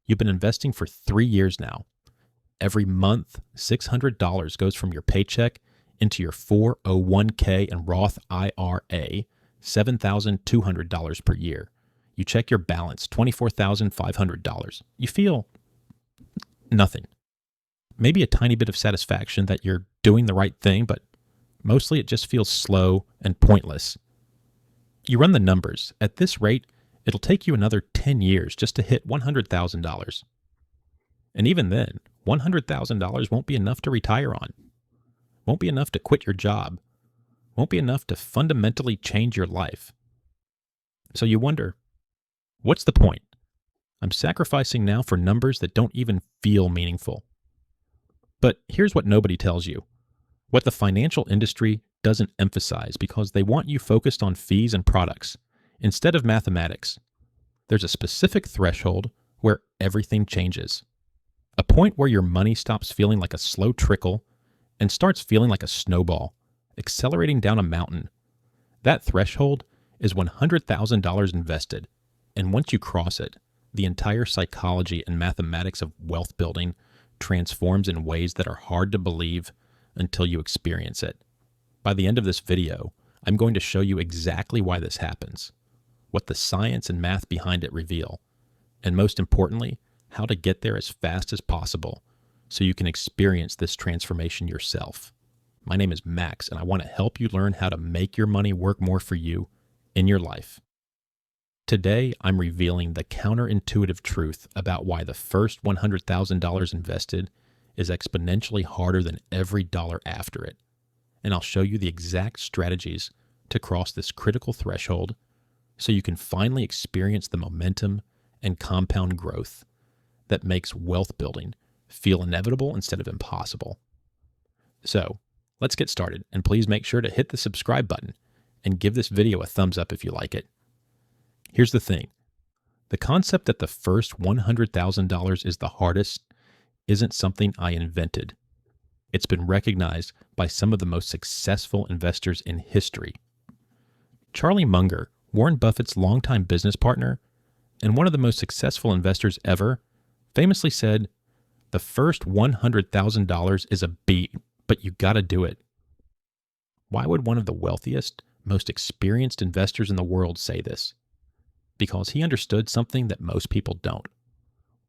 You've been investing for 3 years now. Every month, $600 goes from your paycheck into your 401k and Roth IRA, $7,200 per year. You check your balance, $24,500. You feel nothing. Maybe a tiny bit of satisfaction that you're doing the right thing, but mostly it just feels slow and pointless. You run the numbers. At this rate, it'll take you another 10 years just to hit $100,000. And even then, $100,000 won't be enough to retire on. Won't be enough to quit your job. Won't be enough to fundamentally change your life. So you wonder, what's the point? I'm sacrificing now for numbers that don't even feel meaningful. But here's what nobody tells you. What the financial industry doesn't emphasize, because they want you focused on fees and products instead of mathematics. There's a specific threshold where everything changes. A point where your money stops feeling like a slow trickle and starts feeling like a snowball, accelerating down a mountain. That threshold is $100,000 invested, and once you cross it, the entire psychology and mathematics of wealth building transforms in ways that are hard to believe until you experience it. By the end of this video, I'm going to show you exactly why this happens, what the science and math behind it reveal, and most importantly, how to get there as fast as possible so you can experience this transformation yourself. My name is Max, and I want to help you learn how to make your money work more for you in your life. Today, I'm revealing the counterintuitive truth about why the first $100,000 invested is exponentially harder than every dollar after it. And I'll show you the exact strategies to cross this critical threshold so you can finally experience the momentum and compound growth that makes wealth building feel inevitable instead of impossible. So, let's get started, and please make sure to hit the subscribe button and give this video a thumbs up if you like it. Here's the thing. The concept that the first $100,000 is the hardest isn't something I invented. It's been recognized by some of the most successful investors in history. Charlie Munger, Warren Buffett's longtime business partner and one of the most successful investors ever, famously said, "The first $100,000 is a beat, but you gotta do it." Why would one of the wealthiest, most experienced investors in the world say this? Because he understood something that most people don't.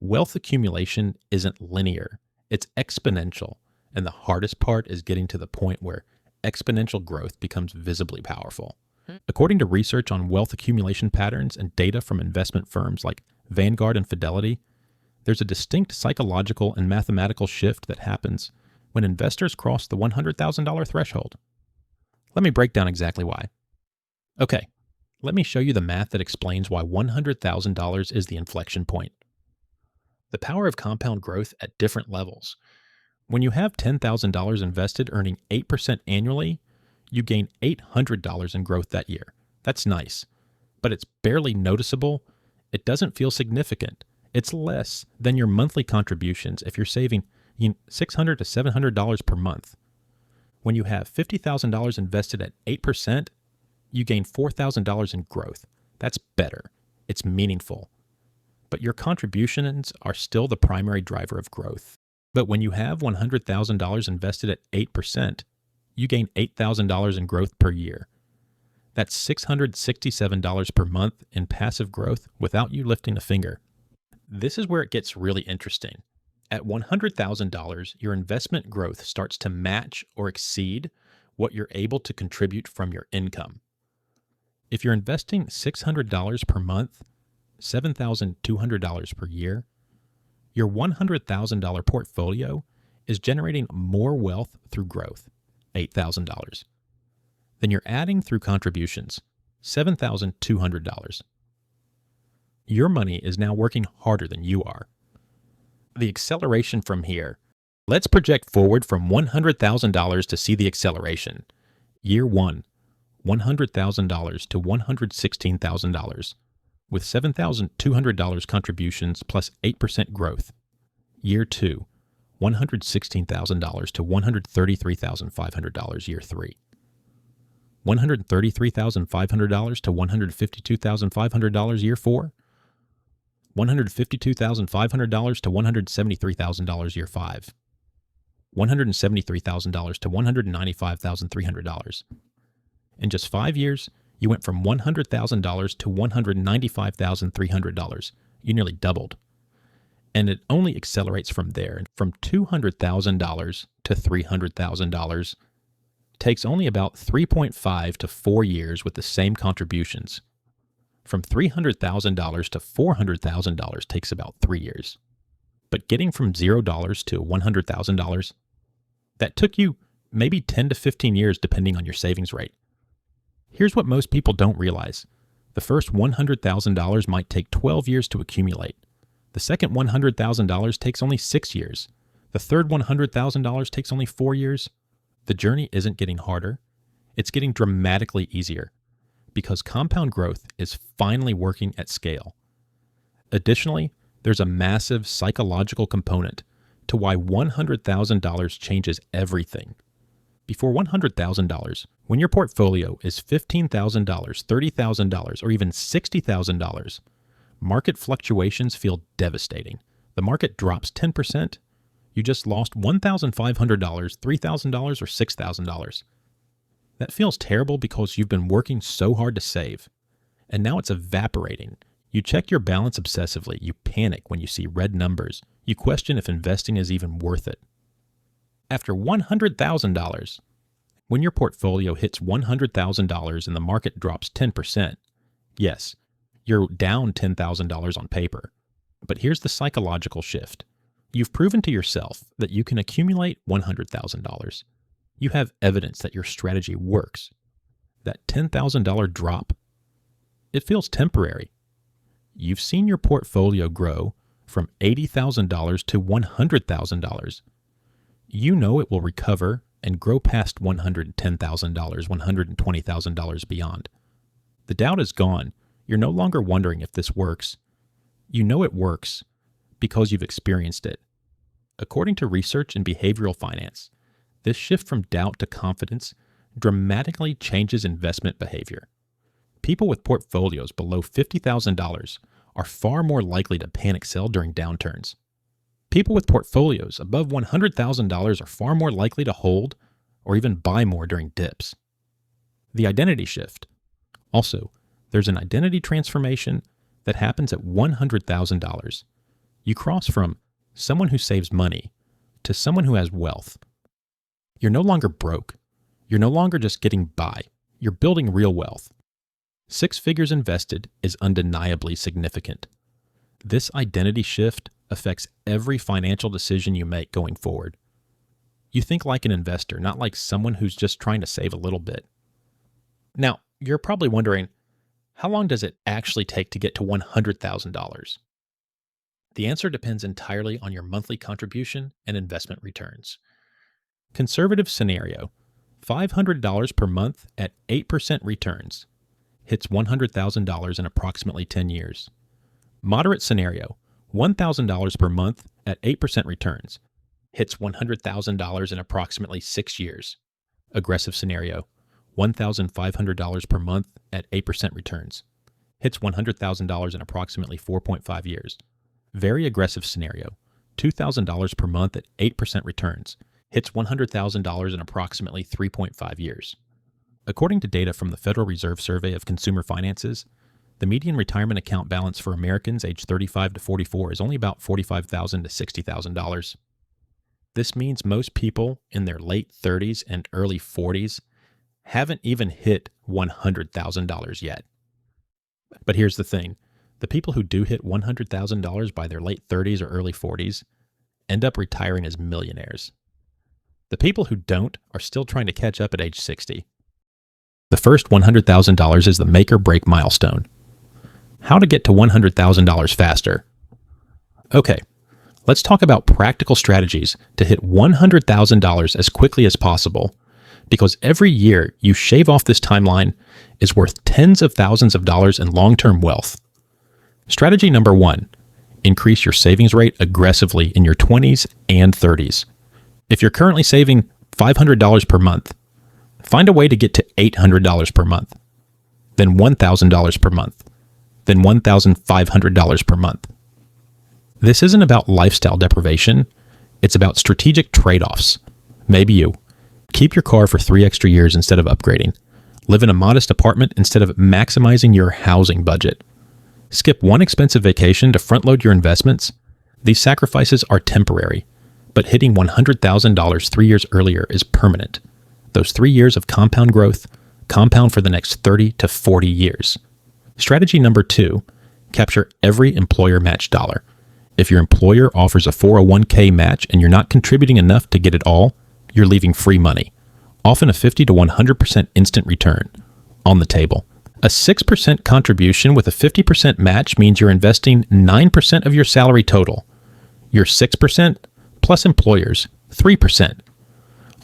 Wealth accumulation isn't linear, it's exponential, and the hardest part is getting to the point where exponential growth becomes visibly powerful. According to research on wealth accumulation patterns and data from investment firms like Vanguard and Fidelity, there's a distinct psychological and mathematical shift that happens when investors cross the $100,000 threshold. Let me break down exactly why. Okay, let me show you the math that explains why $100,000 is the inflection point. The power of compound growth at different levels. When you have $10,000 invested earning 8% annually, you gain $800 in growth that year. That's nice, but it's barely noticeable. It doesn't feel significant. It's less than your monthly contributions if you're saving $600 to $700 per month. When you have $50,000 invested at 8%, you gain $4,000 in growth. That's better. It's meaningful. But your contributions are still the primary driver of growth. But when you have $100,000 invested at 8%, you gain $8,000 in growth per year. That's $667 per month in passive growth without you lifting a finger. This is where it gets really interesting. At $100,000, your investment growth starts to match or exceed what you're able to contribute from your income. If you're investing $600 per month, $7,200 per year, your $100,000 portfolio is generating more wealth through growth, $8,000, than you're adding through contributions, $7,200. Your money is now working harder than you are. The acceleration from here. Let's project forward from $100,000 to see the acceleration. Year 1, $100,000 to $116,000, with $7,200 contributions plus 8% growth. Year 2, $116,000 to $133,500, year 3. $133,500 to $152,500, year 4. $152,500 to $173,000 year 5, $173,000 to $195,300. In just 5 years, you went from $100,000 to $195,300. You nearly doubled. And it only accelerates from there. From $200,000 to $300,000 takes only about 3.5 to 4 years with the same contributions. From $300,000 to $400,000 takes about 3 years. But getting from $0 to $100,000, that took you maybe 10 to 15 years depending on your savings rate. Here's what most people don't realize. The first $100,000 might take 12 years to accumulate. The second $100,000 takes only 6 years. The third $100,000 takes only 4 years. The journey isn't getting harder. It's getting dramatically easier because compound growth is finally working at scale. Additionally, there's a massive psychological component to why $100,000 changes everything. Before $100,000, when your portfolio is $15,000, $30,000, or even $60,000, market fluctuations feel devastating. The market drops 10%. You just lost $1,500, $3,000, or $6,000. That feels terrible because you've been working so hard to save, and now it's evaporating. You check your balance obsessively. You panic when you see red numbers. You question if investing is even worth it. After $100,000, when your portfolio hits $100,000 and the market drops 10%, yes, you're down $10,000 on paper. But here's the psychological shift. You've proven to yourself that you can accumulate $100,000. You have evidence that your strategy works. That $10,000 drop, it feels temporary. You've seen your portfolio grow from $80,000 to $100,000. You know it will recover and grow past $110,000, $120,000 beyond. The doubt is gone. You're no longer wondering if this works. You know it works because you've experienced it. According to research in behavioral finance, this shift from doubt to confidence dramatically changes investment behavior. People with portfolios below $50,000 are far more likely to panic sell during downturns. People with portfolios above $100,000 are far more likely to hold or even buy more during dips. The identity shift. Also, there's an identity transformation that happens at $100,000. You cross from someone who saves money to someone who has wealth. You're no longer broke. You're no longer just getting by. You're building real wealth. 6 figures invested is undeniably significant. This identity shift affects every financial decision you make going forward. You think like an investor, not like someone who's just trying to save a little bit. Now, you're probably wondering, how long does it actually take to get to $100,000? The answer depends entirely on your monthly contribution and investment returns. Conservative scenario, $500 per month at 8% returns, hits $100,000 in approximately 10 years. Moderate scenario, $1,000 per month at 8% returns, hits $100,000 in approximately 6 years. Aggressive scenario, $1,500 per month at 8% returns, hits $100,000 in approximately 4.5 years. Very aggressive scenario, $2,000 per month at 8% returns, hits $100,000 in approximately 3.5 years. According to data from the Federal Reserve Survey of Consumer Finances, the median retirement account balance for Americans aged 35 to 44 is only about $45,000 to $60,000. This means most people in their late 30s and early 40s haven't even hit $100,000 yet. But here's the thing. The people who do hit $100,000 by their late 30s or early 40s end up retiring as millionaires. The people who don't are still trying to catch up at age 60. The first $100,000 is the make or break milestone. How to get to $100,000 faster? Okay, let's talk about practical strategies to hit $100,000 as quickly as possible, because every year you shave off this timeline is worth tens of thousands of dollars in long-term wealth. Strategy number 1, increase your savings rate aggressively in your 20s and 30s. If you're currently saving $500 per month, find a way to get to $800 per month, then $1,000 per month, then $1,500 per month. This isn't about lifestyle deprivation. It's about strategic trade-offs. Maybe you keep your car for 3 extra years instead of upgrading. Live in a modest apartment instead of maximizing your housing budget. Skip one expensive vacation to front-load your investments. These sacrifices are temporary, but hitting $100,000 3 years earlier is permanent. Those 3 years of compound growth compound for the next 30 to 40 years. Strategy number 2, capture every employer match dollar. If your employer offers a 401k match and you're not contributing enough to get it all, you're leaving free money, often a 50 to 100% instant return, on the table. A 6% contribution with a 50% match means you're investing 9% of your salary total. Your 6% plus employers 3%.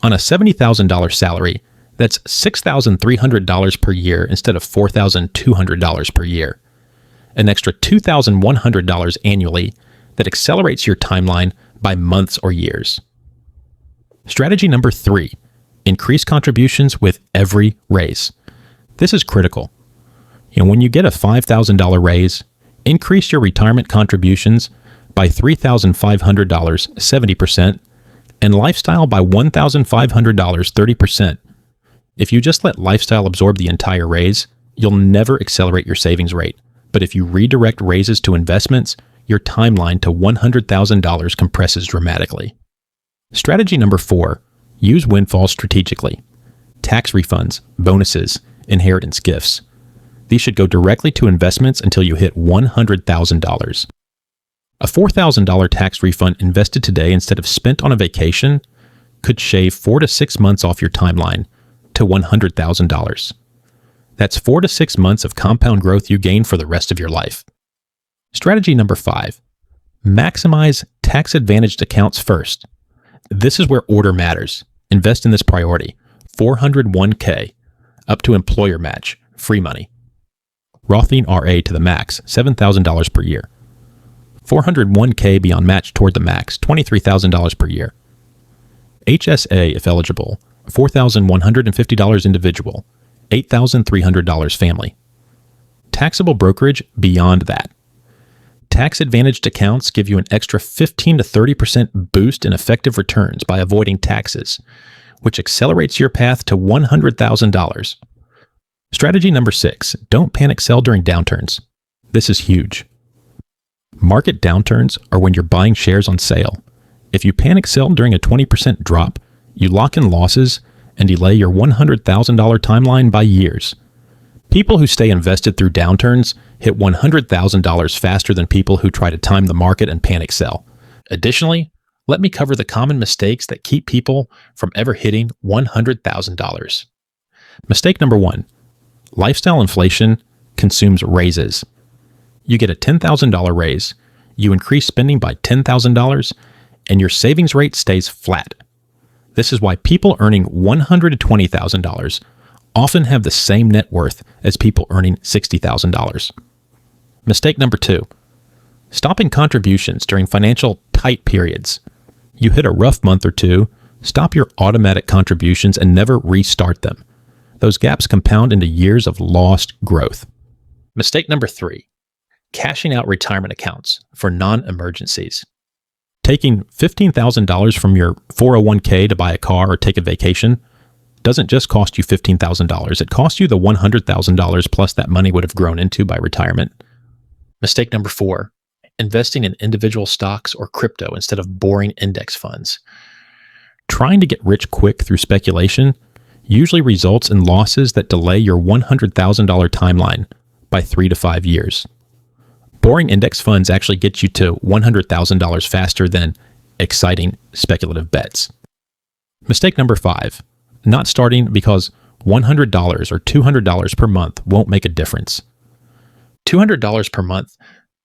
On a $70,000 salary, that's $6,300 per year instead of $4,200 per year. An extra $2,100 annually that accelerates your timeline by months or years. Strategy number 3, increase contributions with every raise. This is critical. When you get a $5,000 raise, increase your retirement contributions by $3,500, 70%, and lifestyle by $1,500, 30%. If you just let lifestyle absorb the entire raise, you'll never accelerate your savings rate. But if you redirect raises to investments, your timeline to $100,000 compresses dramatically. Strategy number 4, use windfalls strategically. Tax refunds, bonuses, inheritance gifts. These should go directly to investments until you hit $100,000. A $4,000 tax refund invested today instead of spent on a vacation could shave 4 to 6 months off your timeline to $100,000. That's 4 to 6 months of compound growth you gain for the rest of your life. Strategy number 5, maximize tax-advantaged accounts first. This is where order matters. Invest in this priority. 401k, up to employer match, free money. Roth IRA to the max, $7,000 per year. 401k beyond match toward the max, $23,000 per year. HSA, if eligible, $4,150 individual, $8,300 family. Taxable brokerage beyond that. Tax-advantaged accounts give you an extra 15 to 30% boost in effective returns by avoiding taxes, which accelerates your path to $100,000. Strategy number 6, don't panic sell during downturns. This is huge. Market downturns are when you're buying shares on sale. If you panic sell during a 20% drop, you lock in losses and delay your $100,000 timeline by years. People who stay invested through downturns hit $100,000 faster than people who try to time the market and panic sell. Additionally, let me cover the common mistakes that keep people from ever hitting $100,000. Mistake number 1, lifestyle inflation consumes raises. You get a $10,000 raise, you increase spending by $10,000, and your savings rate stays flat. This is why people earning $120,000 often have the same net worth as people earning $60,000. Mistake number 2, stopping contributions during financial tight periods. You hit a rough month or two, stop your automatic contributions and never restart them. Those gaps compound into years of lost growth. Mistake number 3, cashing out retirement accounts for non-emergencies. Taking $15,000 from your 401k to buy a car or take a vacation doesn't just cost you $15,000. It costs you the $100,000 plus that money would have grown into by retirement. Mistake number 4, investing in individual stocks or crypto instead of boring index funds. Trying to get rich quick through speculation usually results in losses that delay your $100,000 timeline by 3 to 5 years. Boring index funds actually get you to $100,000 faster than exciting speculative bets. Mistake number 5, not starting because $100 or $200 per month won't make a difference. $200 per month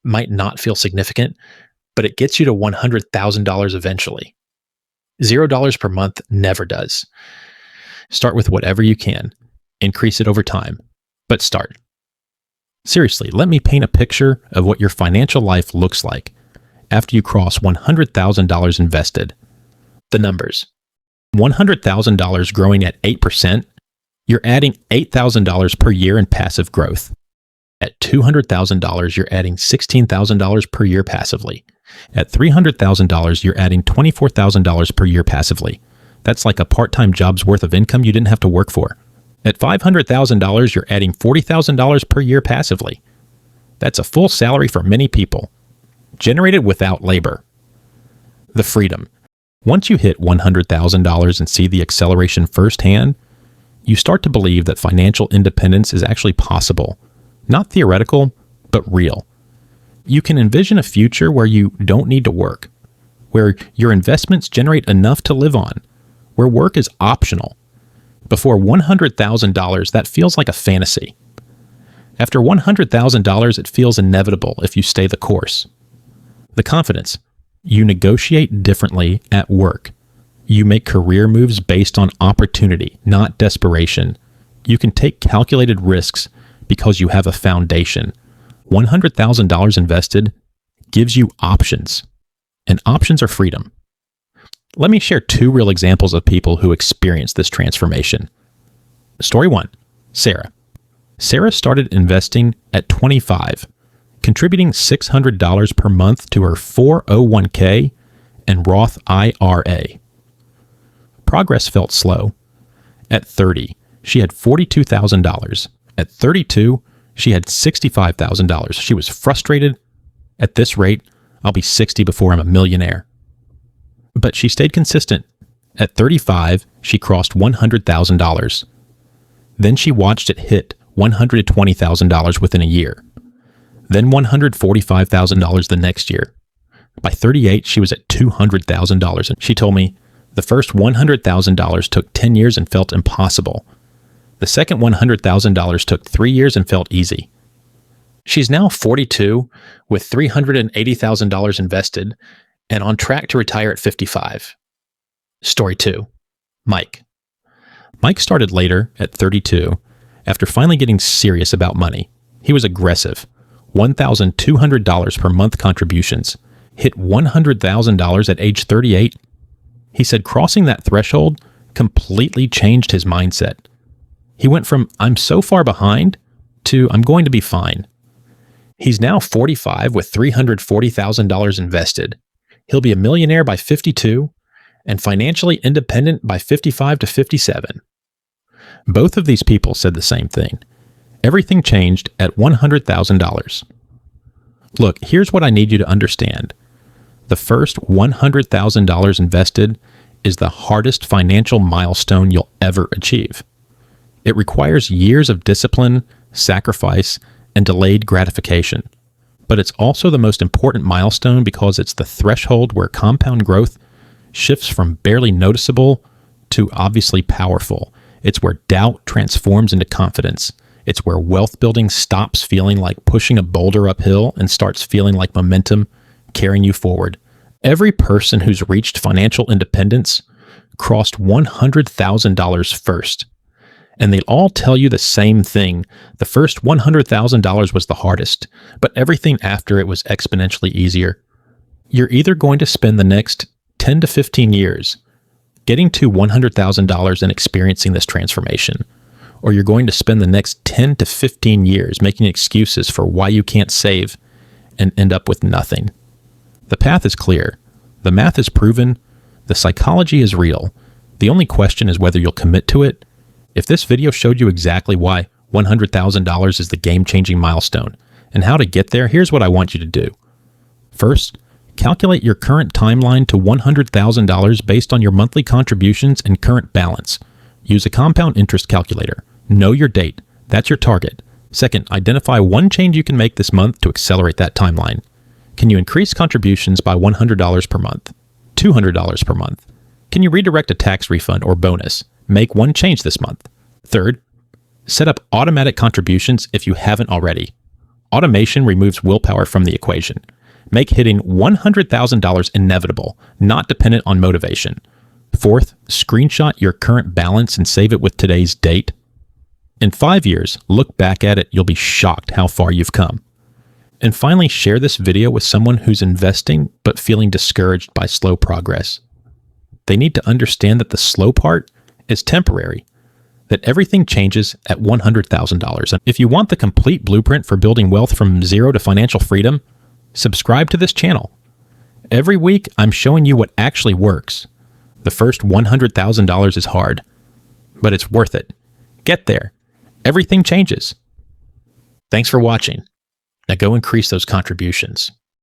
might not feel significant, but it gets you to $100,000 eventually. $0 per month never does. Start with whatever you can. Increase it over time, but start. Seriously, let me paint a picture of what your financial life looks like after you cross $100,000 invested. The numbers. $100,000 growing at 8%, you're adding $8,000 per year in passive growth. At $200,000, you're adding $16,000 per year passively. At $300,000, you're adding $24,000 per year passively. That's like a part-time job's worth of income you didn't have to work for. At $500,000, you're adding $40,000 per year passively. That's a full salary for many people, generated without labor. The freedom. Once you hit $100,000 and see the acceleration firsthand, you start to believe that financial independence is actually possible. Not theoretical, but real. You can envision a future where you don't need to work, where your investments generate enough to live on, where work is optional. Before $100,000, that feels like a fantasy. After $100,000, it feels inevitable if you stay the course. The confidence. You negotiate differently at work. You make career moves based on opportunity, not desperation. You can take calculated risks because you have a foundation. $100,000 invested gives you options, and options are freedom. Let me share 2 real examples of people who experienced this transformation. Story 1, Sarah. Sarah started investing at 25, contributing $600 per month to her 401k and Roth IRA. Progress felt slow. At 30, she had $42,000. At 32, she had $65,000. She was frustrated. At this rate, I'll be 60 before I'm a millionaire. But she stayed consistent. At 35, she crossed $100,000. Then she watched it hit $120,000 within a year. Then $145,000 the next year. By 38, she was at $200,000. And she told me, the first $100,000 took 10 years and felt impossible. The second $100,000 took 3 years and felt easy. She's now 42 with $380,000 invested and on track to retire at 55. Story 2, Mike. Mike started later at 32 after finally getting serious about money. He was aggressive. $1,200 per month contributions. Hit $100,000 at age 38. He said crossing that threshold completely changed his mindset. He went from, I'm so far behind, to I'm going to be fine. He's now 45 with $340,000 invested. He'll be a millionaire by 52 and financially independent by 55 to 57. Both of these people said the same thing. Everything changed at $100,000. Look, here's what I need you to understand. The first $100,000 invested is the hardest financial milestone you'll ever achieve. It requires years of discipline, sacrifice, and delayed gratification. But it's also the most important milestone because it's the threshold where compound growth shifts from barely noticeable to obviously powerful. It's where doubt transforms into confidence. It's where wealth building stops feeling like pushing a boulder uphill and starts feeling like momentum carrying you forward. Every person who's reached financial independence crossed $100,000 first. And they'll all tell you the same thing. The first $100,000 was the hardest, but everything after it was exponentially easier. You're either going to spend the next 10 to 15 years getting to $100,000 and experiencing this transformation, or you're going to spend the next 10 to 15 years making excuses for why you can't save and end up with nothing. The path is clear. The math is proven. The psychology is real. The only question is whether you'll commit to it. If this video showed you exactly why $100,000 is the game-changing milestone and how to get there, here's what I want you to do. First, calculate your current timeline to $100,000 based on your monthly contributions and current balance. Use a compound interest calculator. Know your date. That's your target. Second, identify one change you can make this month to accelerate that timeline. Can you increase contributions by $100 per month? $200 per month? Can you redirect a tax refund or bonus? Make one change this month. Third, set up automatic contributions if you haven't already. Automation removes willpower from the equation. Make hitting $100,000 inevitable, not dependent on motivation. Fourth, screenshot your current balance and save it with today's date. In 5 years, look back at it, you'll be shocked how far you've come. And finally, share this video with someone who's investing but feeling discouraged by slow progress. They need to understand that the slow part is temporary, that everything changes at $100,000. And if you want the complete blueprint for building wealth from zero to financial freedom, subscribe to this channel. Every week, I'm showing you what actually works. The first $100,000 is hard, but it's worth it. Get there. Everything changes. Thanks for watching. Now go increase those contributions.